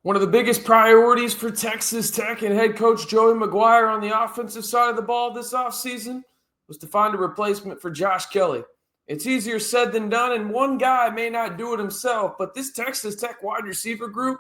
One of the biggest priorities for Texas Tech and head coach Joey McGuire on the offensive side of the ball this offseason was to find a replacement for Josh Kelly. It's easier said than done, and one guy may not do it himself, but this Texas Tech wide receiver group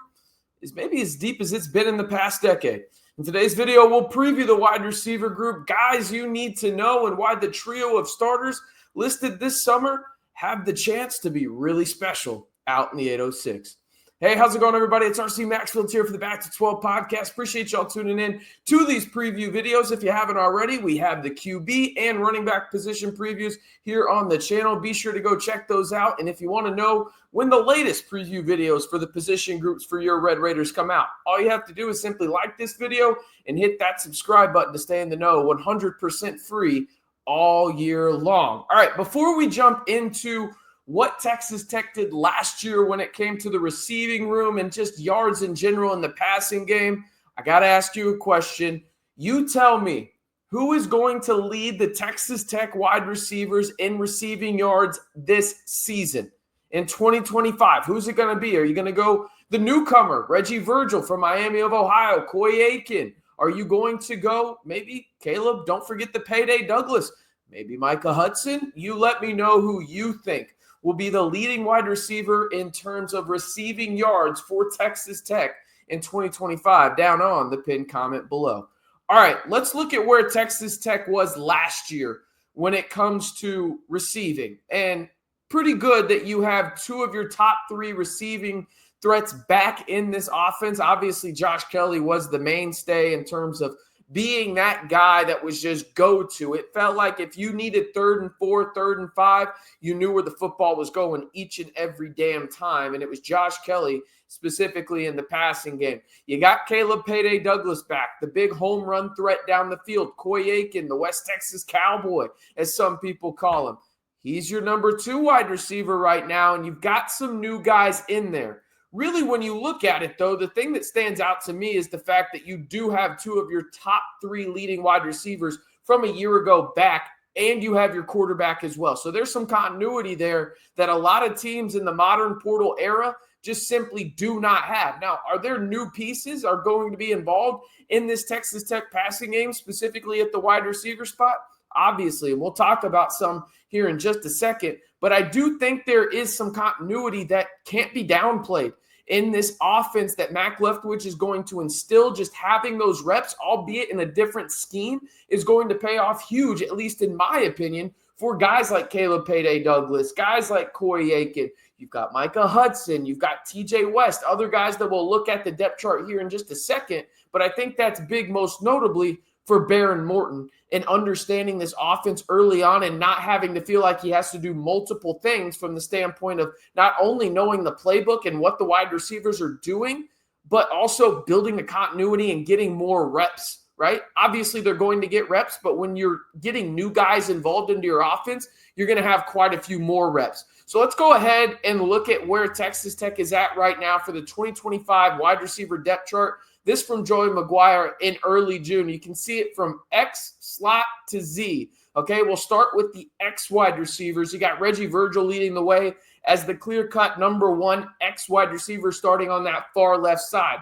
is maybe as deep as it's been in the past decade. In today's video, we'll preview the wide receiver group, guys you need to know, and why the trio of starters listed this summer have the chance to be really special out in the 806. Hey, how's it going, everybody? It's RC Maxfield here for the Back to 12 podcast. Appreciate y'all tuning in to these preview videos. If you haven't already, we have the QB and running back position previews here on the channel. Be sure to go check those out. And if you want to know when the latest preview videos for the position groups for your Red Raiders come out, all you have to do is simply like this video and hit that subscribe button to stay in the know. 100% free all year long. All right, before we jump into what Texas Tech did last year when it came to the receiving room and just yards in general in the passing game, I got to ask you a question. You tell me, who is going to lead the Texas Tech wide receivers in receiving yards this season in 2025? Who's it going to be? Are you going to go the newcomer, Reggie Virgil from Miami of Ohio, Coy Eakin? Are you going to go maybe Caleb? Don't forget the payday Douglas. Maybe Micah Hudson? You let me know who you think will be the leading wide receiver in terms of receiving yards for Texas Tech in 2025 down on the pinned comment below. All right, let's look at where Texas Tech was last year when it comes to receiving. And pretty good that you have two of your top three receiving threats back in this offense. Obviously, Josh Kelly was the mainstay in terms of being that guy that was just go-to. It felt like if you needed 3rd and 4, 3rd and 5, you knew where the football was going each and every damn time, and it was Josh Kelly specifically in the passing game. You got Caleb Payday Douglas back, the big home run threat down the field, Coy Eakin, the West Texas Cowboy, as some people call him. He's your number 2 wide receiver right now, and you've got some new guys in there. Really, when you look at it, though, the thing that stands out to me is the fact that you do have 2 of your top 3 leading wide receivers from a year ago back, and you have your quarterback as well. So there's some continuity there that a lot of teams in the modern portal era just simply do not have. Now, are there new pieces are going to be involved in this Texas Tech passing game, specifically at the wide receiver spot? Obviously, and we'll talk about some here in just a second, but I do think there is some continuity that can't be downplayed in this offense that Mac Leftwich is going to instill. Just having those reps, albeit in a different scheme, is going to pay off huge, at least in my opinion, for guys like Caleb Payday Douglas, guys like Coy Eakin. You've got Micah Hudson, you've got TJ West, other guys that we'll look at the depth chart here in just a second, but I think that's big most notably for Baron Morton and understanding this offense early on and not having to feel like he has to do multiple things from the standpoint of not only knowing the playbook and what the wide receivers are doing, but also building the continuity and getting more reps, right? Obviously, they're going to get reps, but when you're getting new guys involved into your offense, you're going to have quite a few more reps. So let's go ahead and look at where Texas Tech is at right now for the 2025 wide receiver depth chart. This from Joey McGuire in early June. You can see it from X slot to Z. Okay, we'll start with the X wide receivers. You got Reggie Virgil leading the way as the clear-cut number 1 X wide receiver starting on that far left side.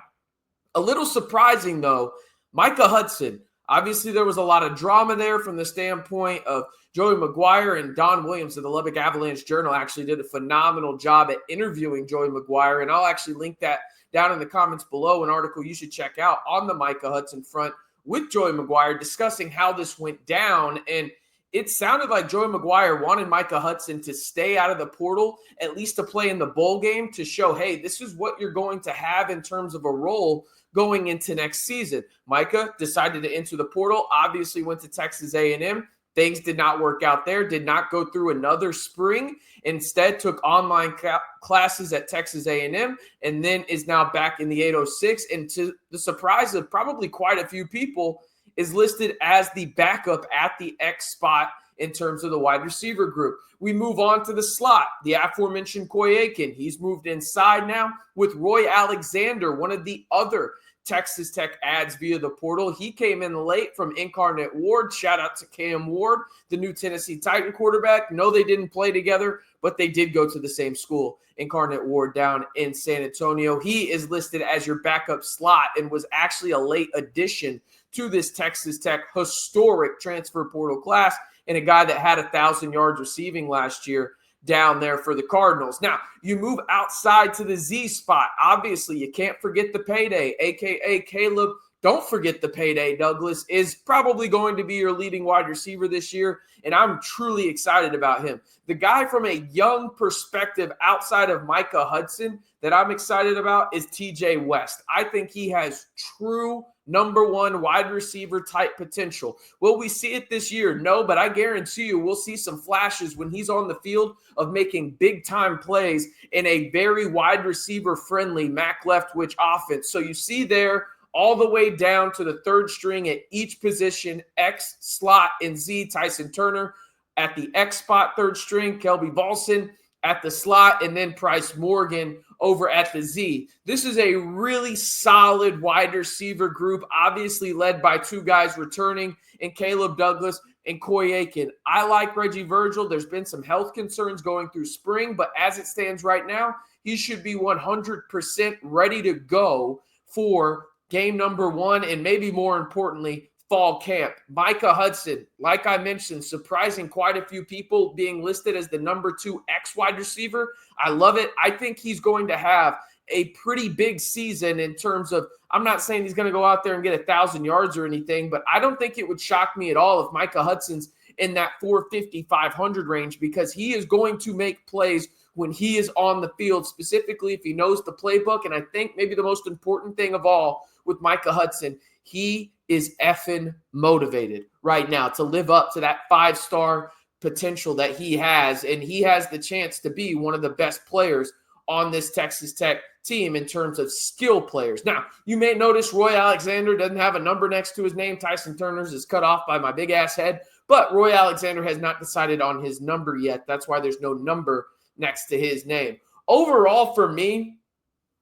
A little surprising, though, Micah Hudson. Obviously, there was a lot of drama there from the standpoint of Joey McGuire, and Don Williams of the Lubbock Avalanche Journal actually did a phenomenal job at interviewing Joey McGuire, and I'll actually link that down in the comments below, an article you should check out on the Micah Hudson front with Joey McGuire discussing how this went down. And it sounded like Joey McGuire wanted Micah Hudson to stay out of the portal, at least to play in the bowl game, to show, hey, this is what you're going to have in terms of a role going into next season. Micah decided to enter the portal, obviously went to Texas A&M. Things did not work out there, did not go through another spring. Instead, took online classes at Texas A&M, and then is now back in the 806. And to the surprise of probably quite a few people, is listed as the backup at the X spot in terms of the wide receiver group. We move on to the slot. The aforementioned Coy Eakin, he's moved inside now with Roy Alexander, one of the other Texas Tech adds via the portal. He came in late from Incarnate Ward. Shout out to Cam Ward, the new Tennessee Titan quarterback. No, they didn't play together, but they did go to the same school, Incarnate Ward down in San Antonio. He is listed as your backup slot and was actually a late addition to this Texas Tech historic transfer portal class, and a guy that had 1,000 yards receiving last year down there for the Cardinals. Now, you move outside to the Z spot. Obviously, you can't forget the payday, a.k.a. Caleb. Don't forget the payday. Douglas is probably going to be your leading wide receiver this year, and I'm truly excited about him. The guy from a young perspective outside of Micah Hudson that I'm excited about is TJ West. I think he has true number one wide receiver type potential. Will we see it this year? No, but I guarantee you we'll see some flashes when he's on the field of making big time plays in a very wide receiver friendly Mac Leftwich offense. So you see there all the way down to the third string at each position, X, slot, and Z, Tyson Turner. At the X spot, third string, Kelby Volson. At the slot, and then Price Morgan over at the Z. This is a really solid wide receiver group, obviously led by two guys returning in Caleb Douglas and Coy Eakin. I like Reggie Virgil. There's been some health concerns going through spring, but as it stands right now, he should be 100% ready to go for game number one, and maybe more importantly, fall camp. Micah Hudson, like I mentioned, surprising quite a few people, being listed as the number 2 X wide receiver. I love it. I think he's going to have a pretty big season in terms of, I'm not saying he's going to go out there and get 1,000 yards or anything, but I don't think it would shock me at all if Micah Hudson's in that 450, 500 range, because he is going to make plays when he is on the field, specifically if he knows the playbook. And I think maybe the most important thing of all with Micah Hudson, he is effing motivated right now to live up to that 5-star potential that he has. And he has the chance to be one of the best players on this Texas Tech team in terms of skill players. Now, you may notice Roy Alexander doesn't have a number next to his name. Tyson Turner's is cut off by my big ass head, but Roy Alexander has not decided on his number yet. That's why there's no number next to his name. Overall, for me,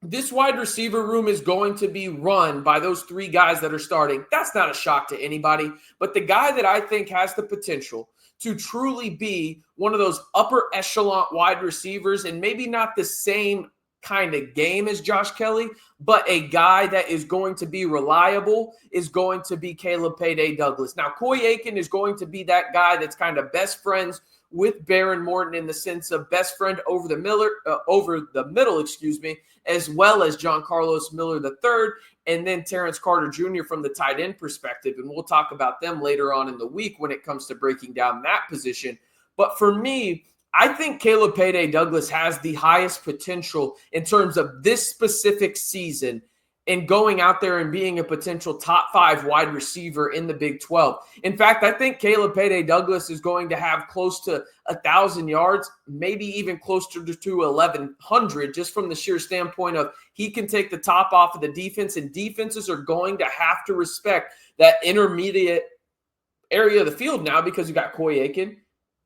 this wide receiver room is going to be run by those 3 guys that are starting. That's not a shock to anybody, but the guy that I think has the potential to truly be one of those upper echelon wide receivers, and maybe not the same kind of game as Josh Kelly, but a guy that is going to be reliable, is going to be Caleb "Payday" Douglas. Now, Coy Eakin is going to be that guy that's kind of best friends with Baron Morton in the sense of best friend over the middle, as well as John Carlos Miller III, and then Terrence Carter Jr. from the tight end perspective. And we'll talk about them later on in the week when it comes to breaking down that position. But for me, I think Caleb "Payday" Douglas has the highest potential in terms of this specific season in going out there and being a potential top 5 wide receiver in the Big 12. In fact, I think Caleb "Payday" Douglas is going to have close to 1,000 yards, maybe even closer to 1,100, just from the sheer standpoint of he can take the top off of the defense, and defenses are going to have to respect that intermediate area of the field now because you got Coy Eakin.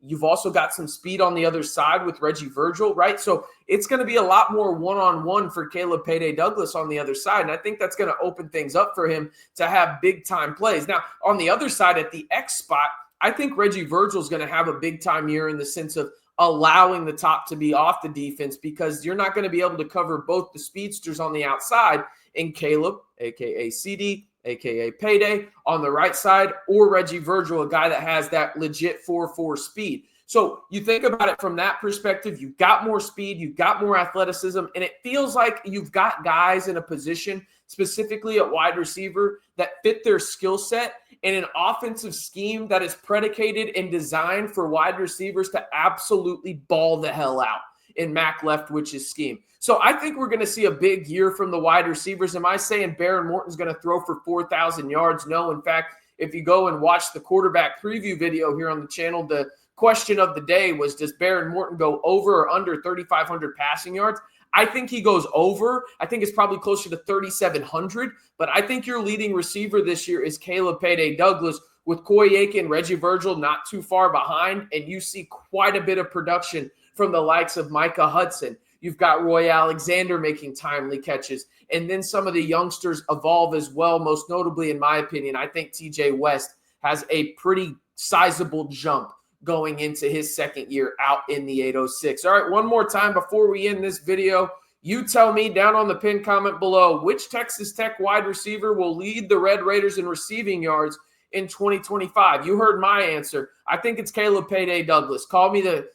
You've also got some speed on the other side with Reggie Virgil, right? So it's going to be a lot more one-on-one for Caleb "Payday" Douglas on the other side, and I think that's going to open things up for him to have big-time plays. Now, on the other side at the X spot, I think Reggie Virgil is going to have a big-time year in the sense of allowing the top to be off the defense, because you're not going to be able to cover both the speedsters on the outside and Caleb, a.k.a. CD, a.k.a. Payday, on the right side, or Reggie Virgil, a guy that has that legit 4.4 speed. So you think about it from that perspective, you've got more speed, you've got more athleticism, and it feels like you've got guys in a position, specifically at wide receiver, that fit their skill set in an offensive scheme that is predicated and designed for wide receivers to absolutely ball the hell out in Mac Leftwich's scheme. So I think we're going to see a big year from the wide receivers. Am I saying Baron Morton's going to throw for 4,000 yards? No. In fact, if you go and watch the quarterback preview video here on the channel, the question of the day was, does Baron Morton go over or under 3,500 passing yards? I think he goes over. I think it's probably closer to 3,700. But I think your leading receiver this year is Caleb "Payday" Douglas, with Coy Eakin, Reggie Virgil not too far behind, and you see quite a bit of production from the likes of Micah Hudson. You've got Roy Alexander making timely catches, and then some of the youngsters evolve as well. Most notably, in my opinion, I think TJ West has a pretty sizable jump going into his second year out in the 806. All right, one more time before we end this video. You tell me down on the pinned comment below which Texas Tech wide receiver will lead the Red Raiders in receiving yards in 2025. You heard my answer. I think it's Caleb Payday Douglas. Call me the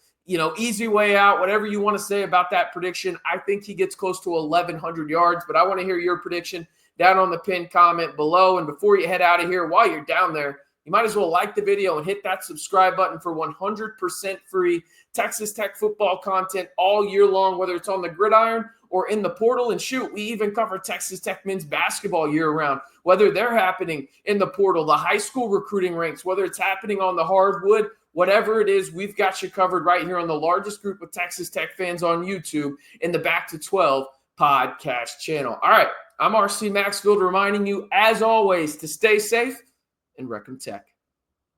easy way out, whatever you want to say about that prediction. I think he gets close to 1,100 yards, but I want to hear your prediction down on the pinned comment below. And before you head out of here, while you're down there, you might as well like the video and hit that subscribe button for 100% free Texas Tech football content all year long, whether it's on the gridiron or in the portal. And shoot, we even cover Texas Tech men's basketball year-round, whether they're happening in the portal, the high school recruiting ranks, whether it's happening on the hardwood, whatever it is, we've got you covered right here on the largest group of Texas Tech fans on YouTube in the Back to 12 podcast channel. All right, I'm RC Maxfield reminding you, as always, to stay safe and Wreck 'em Tech.